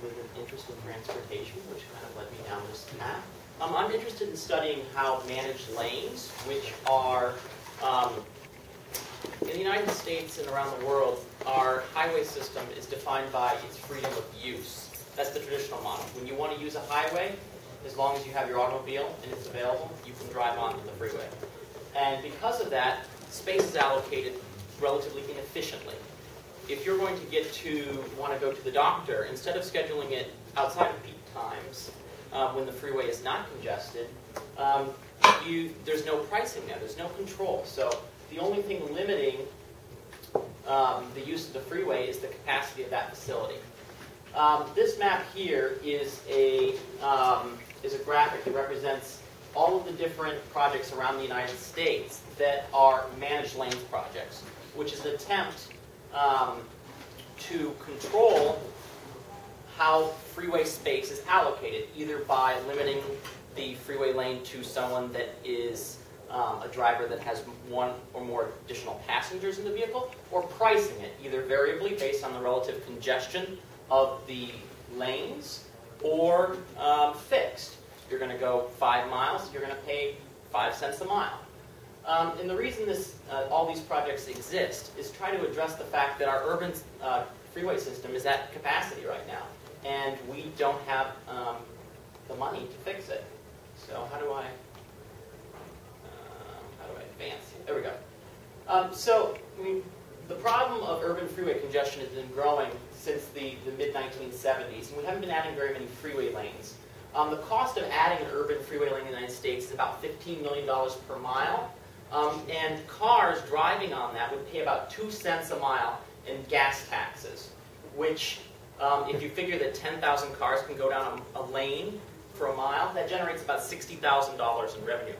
with an interest in transportation, which kind of led me down this path. I'm interested in studying how managed lanes, which are, in the United States and around the world, our highway system is defined by its freedom of use. That's the traditional model. When you want to use a highway, as long as you have your automobile and it's available, you can drive onto the freeway. And because of that, space is allocated relatively inefficiently. If you're going to want to go to the doctor, instead of scheduling it outside of peak times, when the freeway is not congested, there's no pricing there, there's no control. So the only thing limiting the use of the freeway is the capacity of that facility. This map here is a graphic that represents all of the different projects around the United States that are managed lanes projects, which is an attempt to control how freeway space is allocated, either by limiting the freeway lane to someone that is a driver that has one or more additional passengers in the vehicle, or pricing it, either variably based on the relative congestion of the lanes, or fixed. You're going to go 5 miles, you're going to pay 5 cents a mile. And the reason all these projects exist is try to address the fact that our urban freeway system is at capacity right now, and we don't have the money to fix it. So how do I advance here? There we go. The problem of urban freeway congestion has been growing since the mid-1970s, and we haven't been adding very many freeway lanes. The cost of adding an urban freeway lane in the United States is about $15 million per mile, and cars driving on that would pay about 2 cents a mile in gas taxes, which, if you figure that 10,000 cars can go down a lane for a mile, that generates about $60,000 in revenue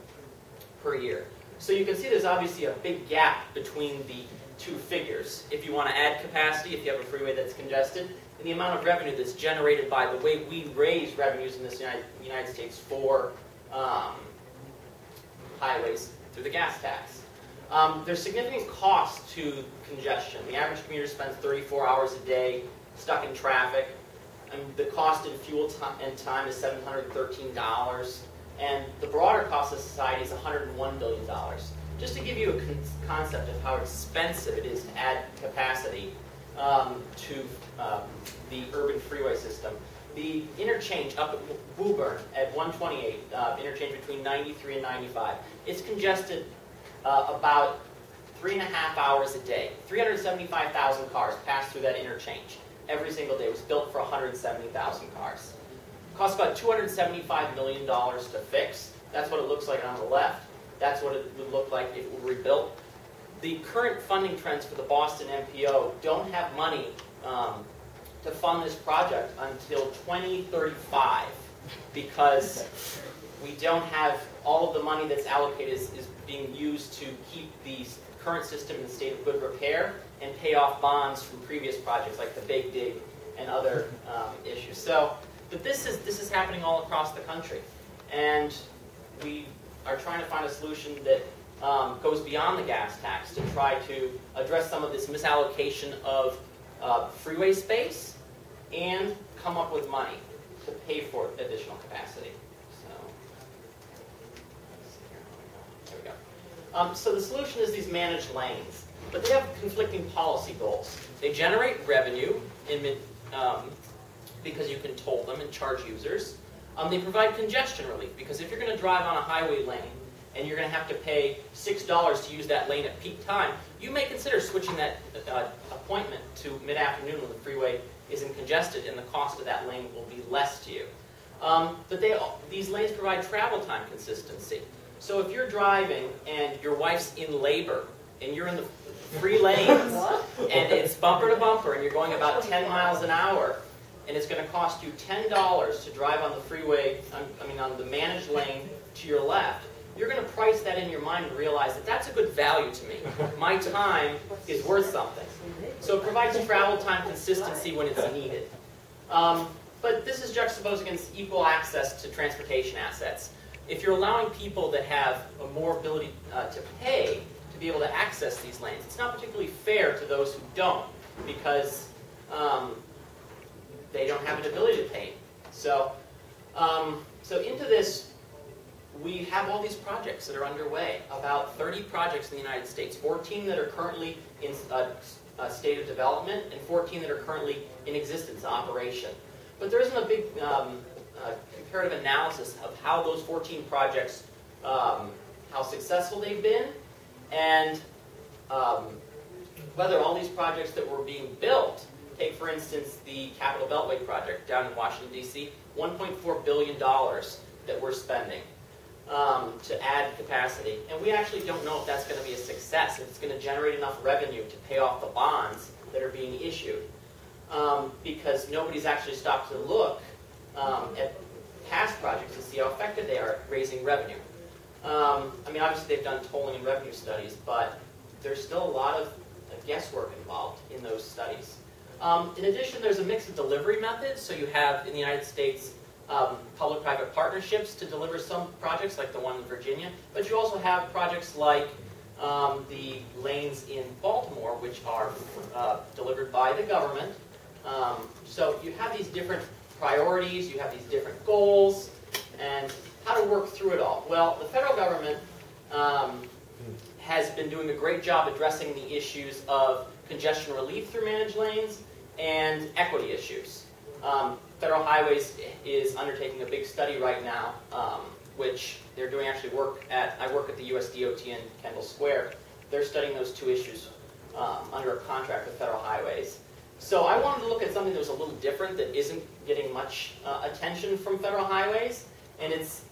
per year. So you can see there's obviously a big gap between the two figures. If you want to add capacity, if you have a freeway that's congested, and the amount of revenue that's generated by the way we raise revenues in this United States for highways through the gas tax. There's significant cost to congestion. The average commuter spends 34 hours a day stuck in traffic, and the cost in fuel and time is $713, and the broader cost of society is $101 billion. Just to give you a concept of how expensive it is to add capacity to the urban freeway system, the interchange up at Woburn at 128, interchange between 93 and 95, it's congested about 3.5 hours a day. 375,000 cars pass through that interchange every single day. It was built for 170,000 cars. It costs about $275 million to fix. That's what it looks like on the left. That's what it would look like if it were rebuilt. The current funding trends for the Boston MPO don't have money to fund this project until 2035 because we don't have all of the money that's allocated is being used to keep the current system in a state of good repair and pay off bonds from previous projects like the Big Dig and other issues. But this is happening all across the country, and we are trying to find a solution that goes beyond the gas tax to try to address some of this misallocation of freeway space and come up with money to pay for additional capacity. There we go. So the solution is these managed lanes, but they have conflicting policy goals. They generate revenue because you can toll them and charge users. They provide congestion relief, because if you're going to drive on a highway lane and you're going to have to pay $6 to use that lane at peak time, you may consider switching that appointment to mid-afternoon when the freeway isn't congested, and the cost of that lane will be less to you. But these lanes provide travel time consistency. So if you're driving and your wife's in labor and you're in the free lanes and it's bumper to bumper and you're going about 10 miles an hour, and it's going to cost you $10 to drive on the freeway, on the managed lane to your left, you're going to price that in your mind and realize that that's a good value to me. My time is worth something. So it provides travel time consistency when it's needed. But this is juxtaposed against equal access to transportation assets. If you're allowing people that have more ability to pay to be able to access these lanes, it's not particularly fair to those who don't, because they don't have an ability to paint. So, so into this, we have all these projects that are underway, about 30 projects in the United States, 14 that are currently in a state of development, and 14 that are currently in existence, operation. But there isn't a big comparative analysis of how those 14 projects, how successful they've been, and whether all these projects that were being built, take for instance the Capital Beltway project down in Washington, D.C., $1.4 billion that we're spending to add capacity. And we actually don't know if that's going to be a success, if it's going to generate enough revenue to pay off the bonds that are being issued. Because nobody's actually stopped to look at past projects to see how effective they are at raising revenue. I mean, obviously they've done tolling and revenue studies, but there's still a lot of guesswork involved in those studies. In addition, there's a mix of delivery methods. So you have, in the United States, public-private partnerships to deliver some projects, like the one in Virginia. But you also have projects like the lanes in Baltimore, which are delivered by the government. So you have these different priorities, you have these different goals, and how to work through it all. Well, the federal government has been doing a great job addressing the issues of congestion relief through managed lanes and equity issues. Federal Highways is undertaking a big study right now, which they're doing actually work at, I work at the US DOT in Kendall Square. They're studying those two issues under a contract with Federal Highways. So I wanted to look at something that was a little different that isn't getting much attention from Federal Highways, and it's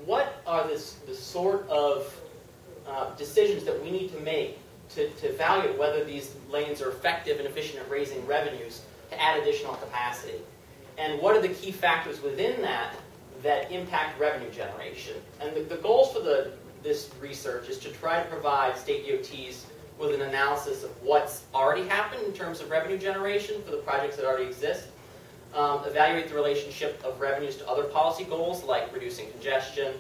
what are the sort of decisions that we need to make to evaluate whether these lanes are effective and efficient at raising revenues to add additional capacity. And what are the key factors within that that impact revenue generation? And the goals for this research is to try to provide state DOTs with an analysis of what's already happened in terms of revenue generation for the projects that already exist, evaluate the relationship of revenues to other policy goals like reducing congestion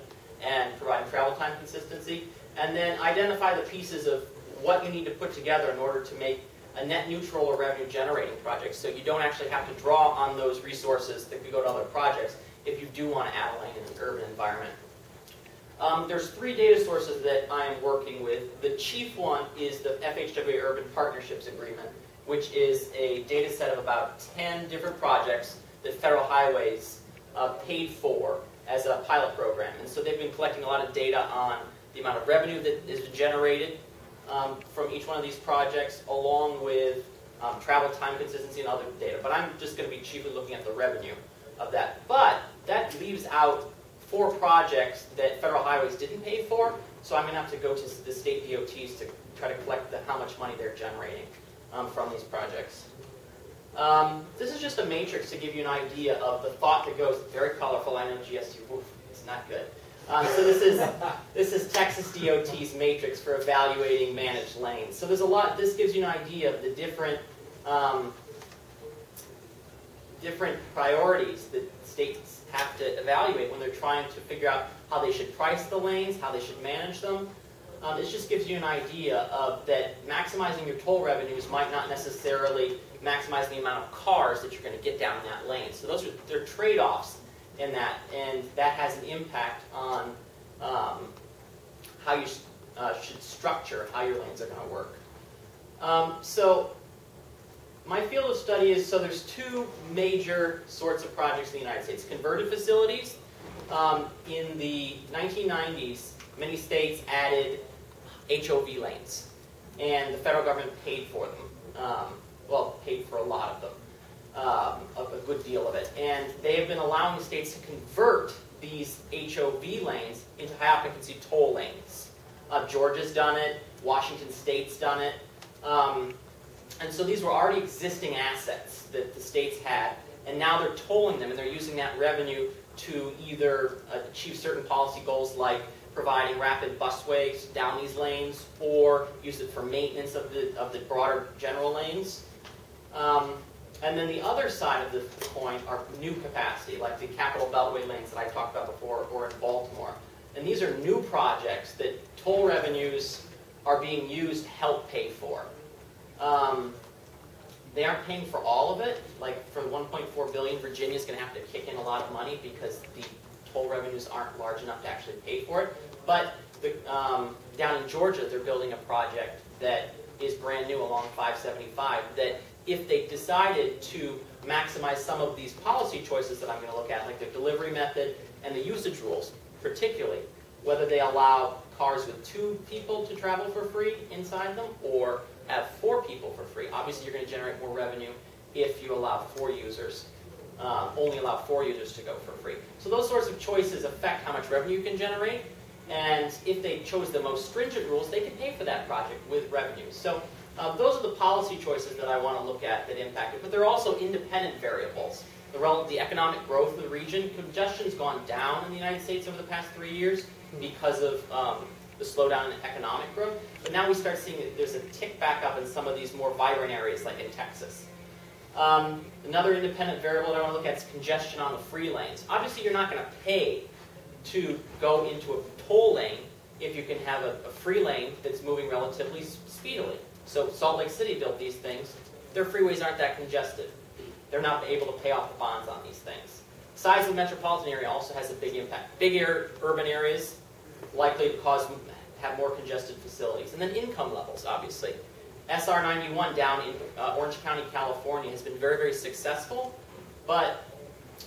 and providing travel time consistency, and then identify the pieces of what you need to put together in order to make a net neutral or revenue generating project, so you don't actually have to draw on those resources that could go to other projects if you do want to add a lane in an urban environment. There's 3 data sources that I am working with. The chief one is the FHWA Urban Partnerships Agreement, which is a data set of about 10 different projects that Federal Highways paid for as a pilot program. And so they've been collecting a lot of data on the amount of revenue that is generated from each one of these projects, along with travel time consistency and other data. But I'm just going to be chiefly looking at the revenue of that. But that leaves out 4 projects that Federal Highways didn't pay for, so I'm going to have to go to the state DOTs to try to collect how much money they're generating from these projects. This is just a matrix to give you an idea of the thought that goes, very colorful, I know GST, oof, it's not good. So this is Texas DOT's matrix for evaluating managed lanes. So there's a lot, this gives you an idea of the different priorities that states have to evaluate when they're trying to figure out how they should price the lanes, how they should manage them. This just gives you an idea of that maximizing your toll revenues might not necessarily maximize the amount of cars that you're going to get down in that lane. So they're trade-offs in that, and that has an impact on how you should structure how your lanes are going to work. So my field of study is, so there's 2 major sorts of projects in the United States. Converted facilities. In the 1990s, many states added HOV lanes, and the federal government paid for them. Well, paid for a lot of them, a good deal of it. And they have been allowing the states to convert these HOV lanes into high-occupancy toll lanes. Georgia's done it. Washington State's done it. And so these were already existing assets that the states had, and now they're tolling them, and they're using that revenue to either achieve certain policy goals like providing rapid busways down these lanes, or use it for maintenance of the broader general lanes. And then the other side of the coin are new capacity, like the Capital Beltway lanes that I talked about before, or in Baltimore. And these are new projects that toll revenues are being used to help pay for. They aren't paying for all of it. Like for the $1.4 Wayne, Virginia is going to have to kick in a lot of money because the toll revenues aren't large enough to actually pay for it. But down in Georgia, they're building a project that is brand new along 575 that if they decided to maximize some of these policy choices that I'm going to look at, like the delivery method and the usage rules, particularly, whether they allow cars with 2 people to travel for free inside them or have 4 people for free. Obviously, you're going to generate more revenue if you allow 4 users, only allow 4 users to go for free. So those sorts of choices affect how much revenue you can generate. And if they chose the most stringent rules, they can pay for that project with revenue. So those are the policy choices that I want to look at that impact it. But there are also independent variables. The economic growth of the region, congestion's gone down in the United States over the past 3 years because of the slowdown in economic growth. But now we start seeing that there's a tick back up in some of these more vibrant areas, like in Texas. Another independent variable that I want to look at is congestion on the free lanes. Obviously, you're not going to pay to go into a toll lane if you can have a free lane that's moving relatively speedily. So Salt Lake City built these things. Their freeways aren't that congested. They're not able to pay off the bonds on these things. Size of the metropolitan area also has a big impact. Big urban areas likely to have more congested facilities. And then income levels, obviously. SR 91 down in Orange County, California has been very, very successful, but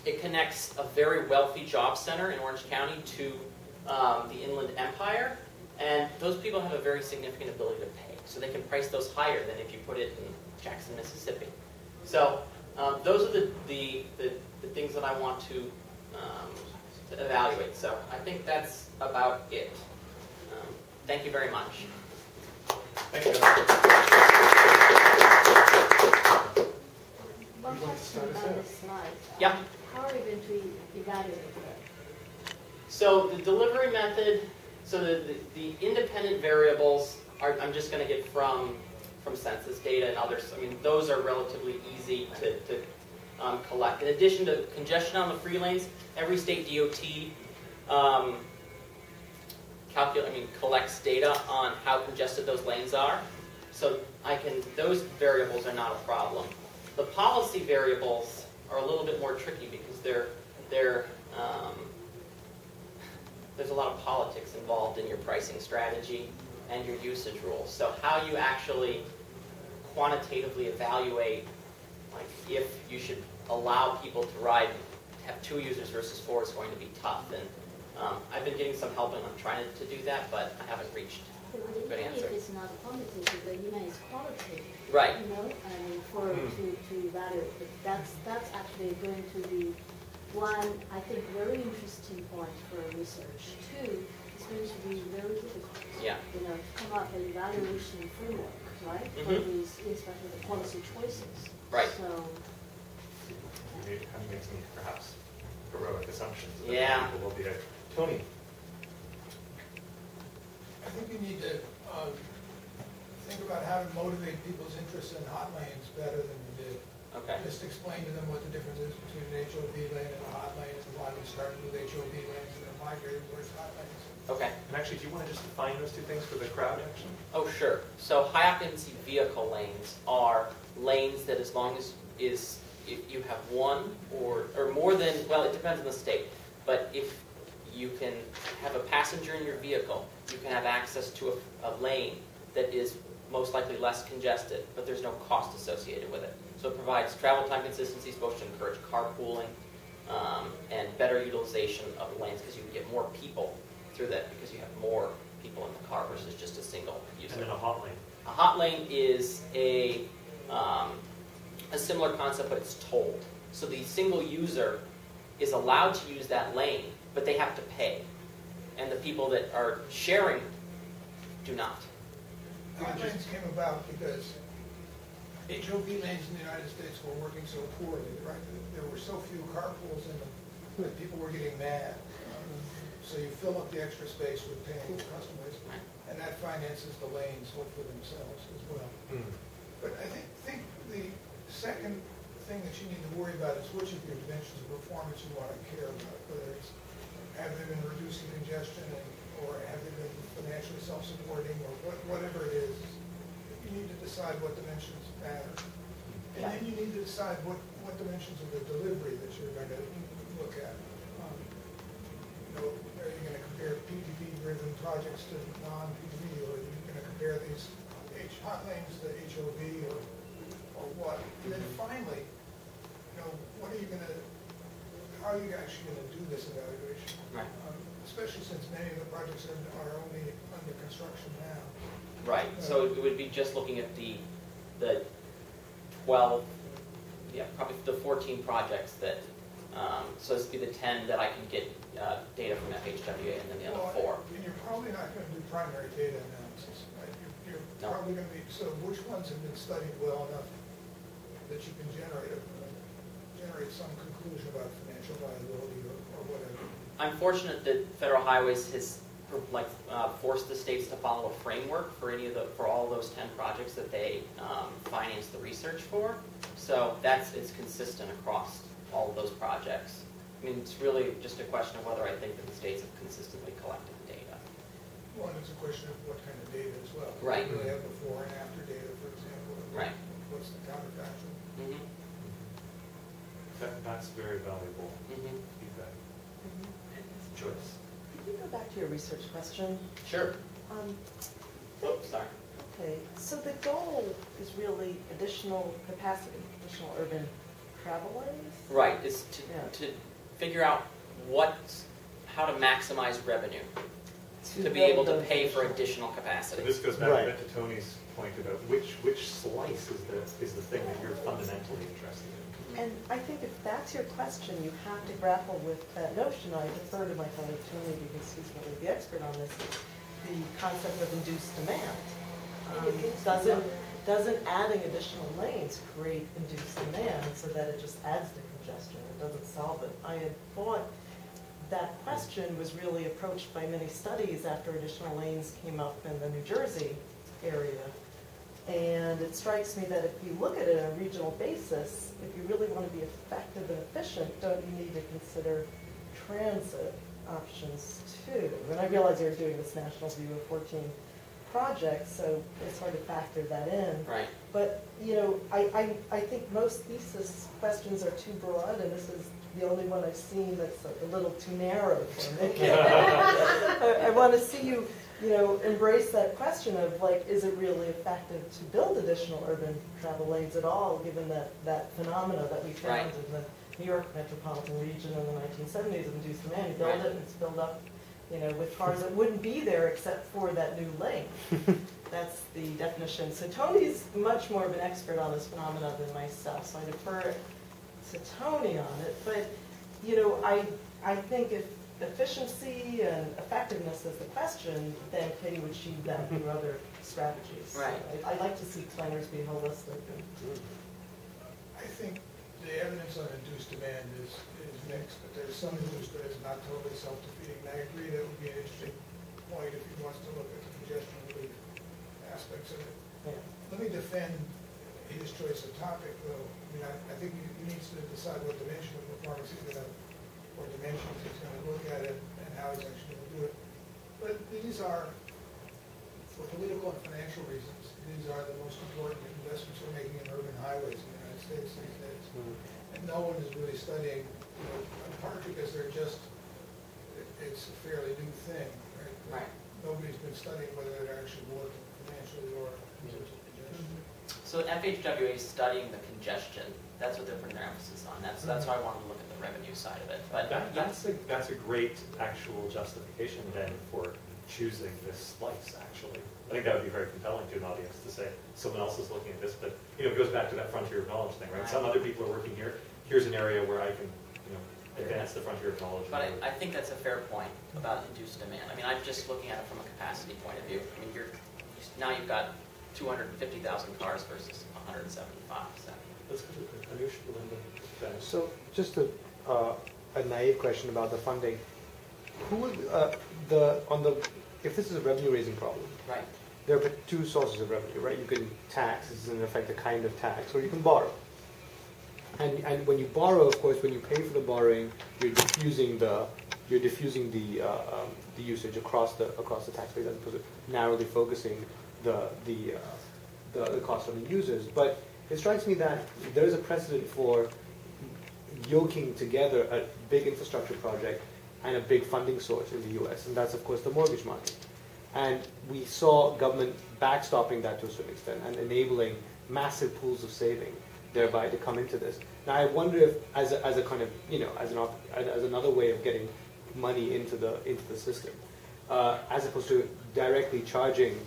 it connects a very wealthy job center in Orange County to the Inland Empire, and those people have a very significant ability to pay. So they can price those higher than if you put it in Jackson, Mississippi. So those are the things that I want to evaluate. So I think that's about it. Thank you very much. Thank you. One question about this slide. Yeah. How are you going to evaluate that? So the delivery method, so the independent variables are, I'm just going to get from census data and others. I mean, those are relatively easy to collect. In addition to congestion on the free lanes, every state DOT collects data on how congested those lanes are. So those variables are not a problem. The policy variables are a little bit more tricky because there's a lot of politics involved in your pricing strategy and your usage rules. So how you actually quantitatively evaluate, like, if you should allow people to have 2 users versus 4 is going to be tough. And I've been getting some help and I'm trying to do that, but I haven't reached a good answer. If it's not quantitative, but it's qualitative. Right. You know, to evaluate. But that's actually going to be one, I think, very interesting point for research. 2, it's going to be very difficult. Yeah. To come up with evaluation framework, right? Mm-hmm. For these, especially the policy choices. Right. So. You kind of make some perhaps heroic assumptions that Yeah. people will be there. Tony. I think you need to think about how to motivate people's interest in hot lanes better than you did. Okay. Just explain to them what the difference is between an HOV lane and a hot lane, and why we started with HOV lanes and then migrated towards hot lanes. Okay. And actually, do you want to just define those 2 things for the crowd, actually? Oh, sure. So high occupancy vehicle lanes are lanes that, as long as if you have 1 or more than, well, it depends on the state, but if you can have a passenger in your vehicle, you can have access to a lane that is most likely less congested, but there's no cost associated with it. So it provides travel time consistency, supposed to encourage carpooling and better utilization of the lanes because you can get more people through that because you have more people in the car versus just a single user. And then a hot lane. A hot lane is a similar concept, but it's tolled. So the single user is allowed to use that lane, but they have to pay. And the people that are sharing do not. Hot lanes came about because HOV lanes in the United States were working so poorly, right? There were so few carpools in them that people were getting mad. So you fill up the extra space with paying customers, and that finances the lanes for themselves as well. But I think the second thing that you need to worry about is which of your dimensions of performance you want to care about, whether it's have they been reducing congestion or have they been financially self-supporting or whatever it is. You need to decide what dimensions matter. And then you need to decide what what dimensions of the delivery that you're going to look at? Are you going to compare PPP-driven projects to non-PPP, or are you going to compare these hot lanes to HOV, or what? And then finally, what are you going to, how are you actually going to do this evaluation? Right. Especially since many of the projects are only under construction now. Right. So it would be just looking at the 12, probably the 14 projects that. So this would be the 10 that I can get data from FHWA, and then the other 4. And you're probably not going to do primary data analysis, right? You're No. probably going to be, so which ones have been studied well enough that you can generate some conclusion about financial viability or whatever? I'm fortunate that Federal Highways has forced the states to follow a framework for all those 10 projects that they finance the research for. So it's consistent across all of those projects. I mean, it's really just a question of whether I think that the states have consistently collected the data. Well, and it's a question of what kind of data as well. Right. Do they have before and after data, for example? Right. What's the counterfactual? Mm-hmm. That's very valuable Mm-hmm. feedback. Choice. Could you go back to your research question? Sure. Oops, sorry. Okay, so the goal is really additional capacity, additional urban travel lanes? Right, is Yeah. to figure out how to maximize revenue, to be build able to those pay for additional capacity. So this goes back Right. a bit to Tony's point about which slice is the thing that you're fundamentally interested in. And I think if that's your question, you have to grapple with that notion. I defer to my colleague Tony because he's really the expert on this. The concept of induced demand. Doesn't adding additional lanes create induced demand so that it just adds to congestion? It doesn't solve it. I had thought that question was really approached by many studies after additional lanes came up in the New Jersey area. And it strikes me that if you look at it on a regional basis, if you really want to be effective and efficient, don't you need to consider transit options too? And I realize you're doing this national view of 14 projects, so it's hard to factor that in. Right. But, I think most thesis questions are too broad, and this is the only one I've seen that's a little too narrow for me. I want to see you, embrace that question of, is it really effective to build additional urban travel lanes at all, given that phenomena that we found Right. in the New York metropolitan region in the 1970s of induced demand. You build Right. it, and it's built up, with cars that wouldn't be there except for that new lane. That's the definition. So Tony's much more of an expert on this phenomenon than myself, so I defer to Tony on it. But, I think if efficiency and effectiveness is the question, then can you achieve that through other strategies? Right. So I'd like to see planners be holistic. I think the evidence on induced demand is mixed, but there's some induced, but it's not totally self-defeating. And I agree that would be an interesting point if he wants to look at the congestion relief aspects of it. Yeah. Let me defend his choice of topic, though. I mean, I think he needs to decide what dimension of performance he's going to, or dimensions he's going to look at it, and how he's actually going to do it. But these are, for political and financial reasons, these are the most important investments we're making in urban highways in the United States these days. And no one is really studying, in part because it's a fairly new thing, right? Right. Nobody's been studying whether it actually works financially or in terms of congestion. So FHWA is studying the congestion. That's what they're putting their emphasis on. That's why I wanted to look at the revenue side of it. But That's a great actual justification then for choosing this slice, actually. I think that would be very compelling to an audience to say, someone else is looking at this, but it goes back to that frontier of knowledge thing, right? Some other people are working here. Here's an area where I can advance the frontier of knowledge. But I think that's a fair point about induced demand. I mean, I'm just looking at it from a capacity point of view. I mean, now you've got 250,000 cars versus 175. So. Let's go to Anush, Belinda. So just a naive question about the funding. Who would if this is a revenue raising problem, Right. there are two sources of revenue, right? You can tax, this is in effect a kind of tax, or you can borrow. And when you borrow, of course, when you pay for the borrowing, you're diffusing the usage across the tax base as opposed to narrowly focusing the cost on the users. But it strikes me that there is a precedent for yoking together a big infrastructure project and a big funding source in the US, and that's of course the mortgage market. And we saw government backstopping that to a certain extent and enabling massive pools of saving thereby to come into this. Now I wonder if, as a kind of, as another way of getting money into the system, as opposed to directly charging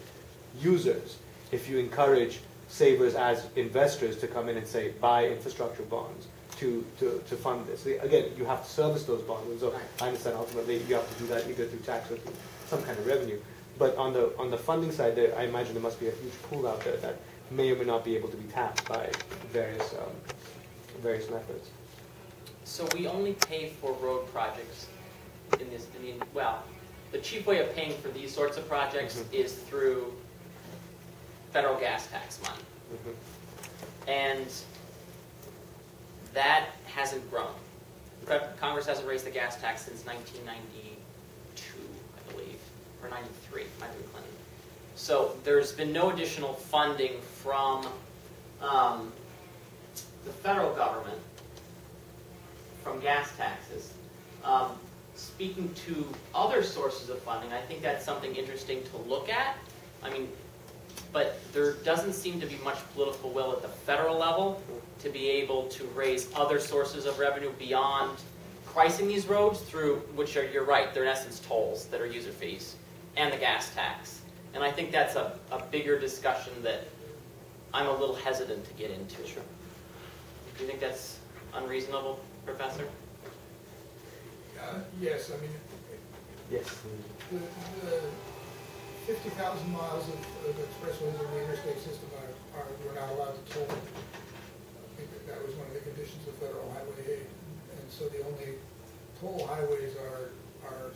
users, if you encourage savers as investors to come in and say, buy infrastructure bonds to fund this. Again, you have to service those bonds, and so I understand ultimately you have to do that either through tax or through some kind of revenue. But on the funding side, I imagine there must be a huge pool out there that may or may not be able to be tapped by various methods. So we only pay for road projects in this. Well, the cheap way of paying for these sorts of projects is through federal gas tax money, and that hasn't grown. Congress hasn't raised the gas tax since 1992, I believe, or 93, might have been Clinton. So there's been no additional funding from the federal government from gas taxes. Speaking to other sources of funding, I think that's something interesting to look at. I mean, but there doesn't seem to be much political will at the federal level to be able to raise other sources of revenue beyond pricing these roads through, which are, you're right, they're in essence tolls that are user fees, and the gas tax. And I think that's a bigger discussion that I'm a little hesitant to get into. Sure. Do you think that's unreasonable, Professor? Yes, I mean, Yes. the 50,000 miles of expressways in the interstate system we're not allowed to toll. I think that was one of the conditions of federal highway aid. And so the only toll highways are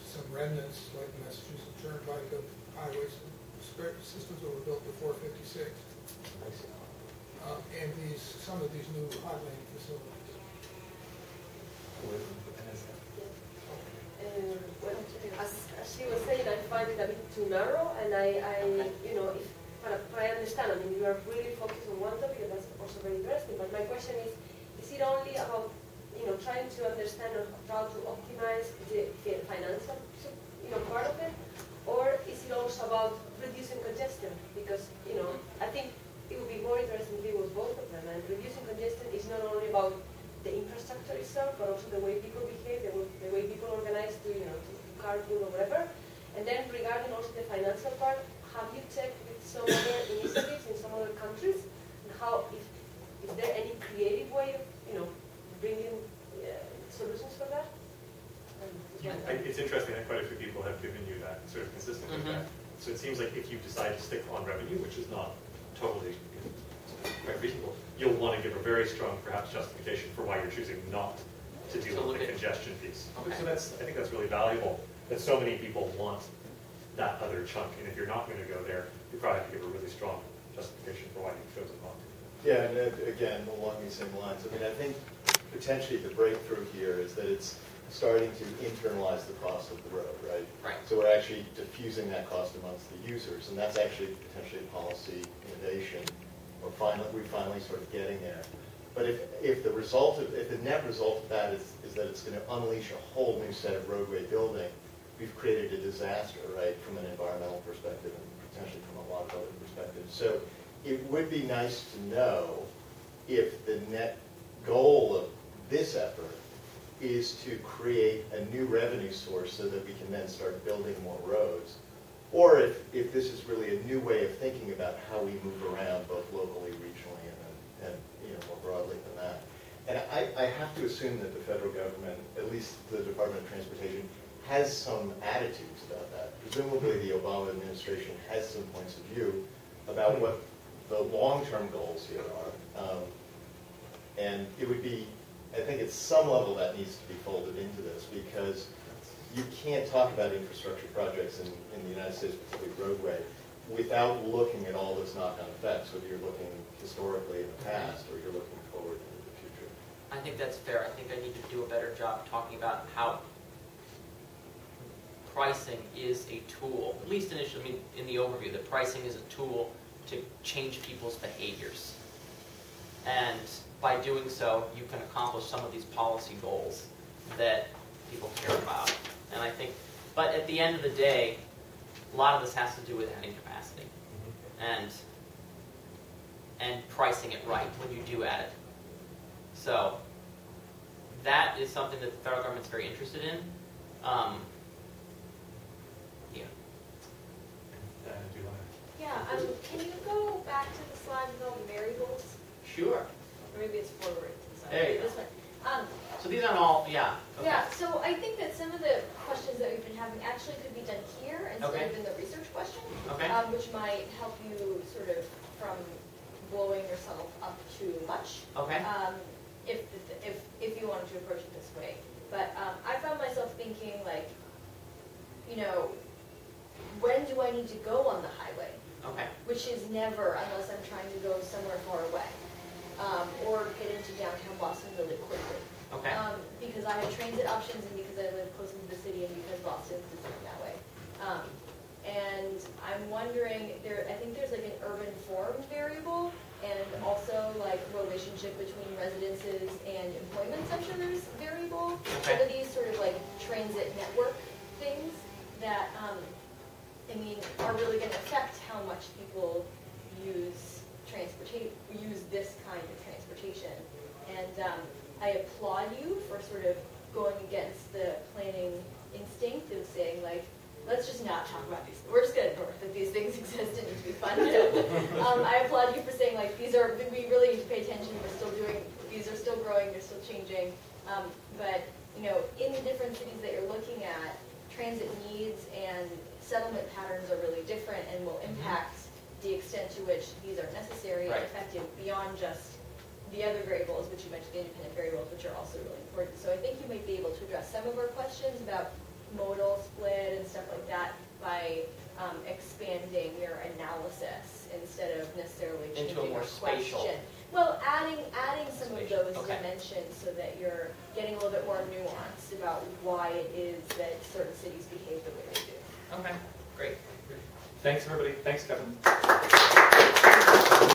some remnants, like the Massachusetts Turnpike, of highways systems that were built before '56. And some of these new hot lane facilities. Well, as she was saying, I find it a bit too narrow, and but I understand. I mean, you are really focused on one topic, and that's also very interesting. But my question is it only about trying to understand how to optimize the financial part of it, or is it also about reducing congestion? Because I think it would be more interesting to deal with both of them. And reducing congestion is not only about the infrastructure itself, but also the way people behave, the way people organize to carpool or whatever. And then regarding also the financial part, have you checked with some other initiatives in some other countries, and how, is there any creative way of bringing solutions for that? It's interesting that quite a few people have given you that sort of consistent feedback. So it seems like if you decide to stick on revenue, which is not totally quite reasonable, you'll want to give a very strong, perhaps, justification for why you're choosing not to deal with the congestion piece. Okay. So I think that's really valuable, that so many people want that other chunk, and if you're not going to go there, you probably have to give a really strong justification for why you've chosen not to. Yeah, and again, along these same lines, I mean, I think potentially the breakthrough here is that it's starting to internalize the cost of the road, right? Right. So we're actually diffusing that cost amongst the users, and that's actually potentially a policy innovation. We're finally sort of getting there. But if the net result of that is that it's going to unleash a whole new set of roadway building, we've created a disaster, right, from an environmental perspective and potentially from a lot of other perspectives. So it would be nice to know if the net goal of this effort is to create a new revenue source so that we can then start building more roads, or if this is really a new way of thinking about how we move around both locally, regionally, and more broadly than that. And I have to assume that the federal government, at least the Department of Transportation, has some attitudes about that. Presumably the Obama administration has some points of view about what the long-term goals here are. And it would be, I think at some level that needs to be folded into this, because you can't talk about infrastructure projects in the United States, particularly roadway, without looking at all those knock-on effects, whether you're looking historically in the past or you're looking forward into the future. I think that's fair. I think I need to do a better job talking about how pricing is a tool, at least initially, I mean, in the overview, that pricing is a tool to change people's behaviors. And by doing so, you can accomplish some of these policy goals that people care about. And I think, but at the end of the day, a lot of this has to do with adding capacity and pricing it right when you do add it. So that is something that the federal government's very interested in. Yeah. Do you want to? Yeah, can you go back to the slide with all the variables? Sure. Or maybe it's forward to the slide. There you Maybe this go. one. So these aren't all, yeah. Okay. Yeah, so I think that some of the questions that we've been having actually could be done here instead Okay. of in the research question, Okay. which might help you sort of from blowing yourself up too much. Okay. If you wanted to approach it this way. But I found myself thinking like, you know, when do I need to go on the highway? Okay. Which is never unless I'm trying to go somewhere far away. Or get into downtown Boston really quickly. Okay. Because I have transit options and because I live close to the city and because Boston's designed that way. And I'm wondering, I think there's like an urban form variable and also like relationship between residences and employment centers variable. Okay. Some of these sort of like transit network things that, I mean, are really going to affect how much people use this kind of transportation. And I applaud you for sort of going against the planning instinct of saying like, let's just not talk about these. We're just going to ignore that these things exist and need to be funded. I applaud you for saying like, we really need to pay attention. These are still growing, they're still changing. But you know, in the different cities that you're looking at, transit needs and settlement patterns are really different and will impact the extent to which these are necessary and Right. effective beyond just the other variables, which you mentioned, the independent variables, which are also really important. So I think you might be able to address some of our questions about modal split and stuff like that by expanding your analysis instead of necessarily changing Into a more your spatial. question. Well, adding some of Spatial, those okay. dimensions so that you're getting a little bit more nuanced about why it is that certain cities behave the way they do. Okay. Great. Thanks, everybody. Thanks, Kevin.